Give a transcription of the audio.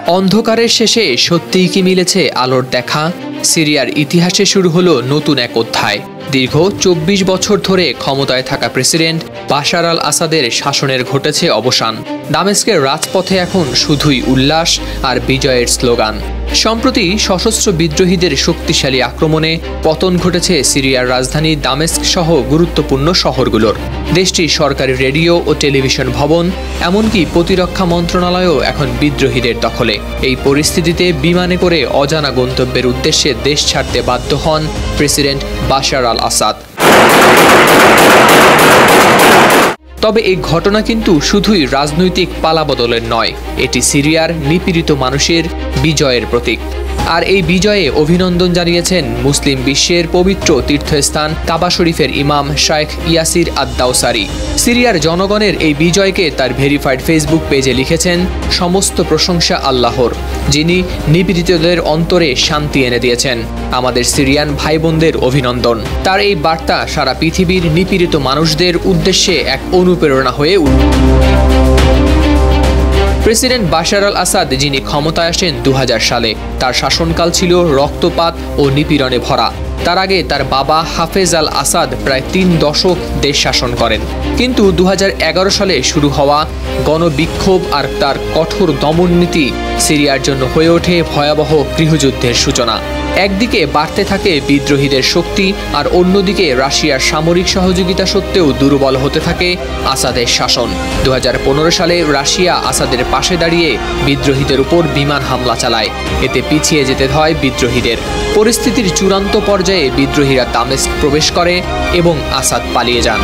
অন্ধকারের শেষে সত্যিই কি মিলেছে আলোর দেখা? সিরিয়ার ইতিহাসে শুরু হলো নতুন এক অধ্যায়। দীর্ঘ ২৪ বছর ধরে ক্ষমতায় থাকা প্রেসিডেন্ট বাশার আল আসাদের শাসনের ঘটেছে অবসান। দামেস্কের রাজপথে এখন শুধুই উল্লাস আর বিজয়ের স্লোগান। সম্প্রতি সশস্ত্র বিদ্রোহীদের শক্তিশালী আক্রমণে পতন ঘটেছে সিরিয়ার রাজধানী দামেস্ক সহ গুরুত্বপূর্ণ শহরগুলোর। দেশটির সরকারি রেডিও ও টেলিভিশন ভবন, এমনকি প্রতিরক্ষা মন্ত্রণালয়ও এখন বিদ্রোহীদের দখলে। এই পরিস্থিতিতে বিমানে করে অজানা গন্তব্যের উদ্দেশ্যে দেশ ছাড়তে বাধ্য হন প্রেসিডেন্ট বাশার আল আসাদ। তবে এই ঘটনা কিন্তু শুধুই রাজনৈতিক পালাবদলের নয়, এটি সিরিয়ার নিপীড়িত মানুষের বিজয়ের প্রতীক। আর এই বিজয়ে অভিনন্দন জানিয়েছেন মুসলিম বিশ্বের পবিত্র তীর্থস্থান কাবা শরীফের ইমাম শাইখ ইয়াসির আদ-দাওসারি। সিরিয়ার জনগণের এই বিজয়কে তার ভেরিফাইড ফেসবুক পেজে লিখেছেন, সমস্ত প্রশংসা আল্লাহর, যিনি নিপীড়িতদের অন্তরে শান্তি এনে দিয়েছেন। আমাদের সিরিয়ান ভাই বোনদের অভিনন্দন। তার এই বার্তা সারা পৃথিবীর নিপীড়িত মানুষদের উদ্দেশ্যে এক অনুপ্রেরণা হয়ে উঠল। প্রেসিডেন্ট বাশার আল আসাদ, যিনি ক্ষমতায় আসেন ২০০০ সালে, তার শাসনকাল ছিল রক্তপাত ও নিপীড়নে ভরা। তার আগে তার বাবা হাফেজ আল আসাদ প্রায় ৩ দশক দেশ শাসন করেন। কিন্তু ২০১১ সালে শুরু হওয়া গণবিক্ষোভ আর তার কঠোর দমননীতি সিরিয়ার জন্য হয়ে ওঠে ভয়াবহ গৃহযুদ্ধের সূচনা। একদিকে বাড়তে থাকে বিদ্রোহীদের শক্তি, আর অন্যদিকে রাশিয়ার সামরিক সহযোগিতা সত্ত্বেও দুর্বল হতে থাকে আসাদের শাসন। ২০১৫ সালে রাশিয়া আসাদের পাশে দাঁড়িয়ে বিদ্রোহীদের উপর বিমান হামলা চালায়। এতে পিছিয়ে যেতে হয় বিদ্রোহীদের। পরিস্থিতির চূড়ান্ত পর্যায়ে বিদ্রোহীরা দামেস্ক প্রবেশ করে এবং আসাদ পালিয়ে যান।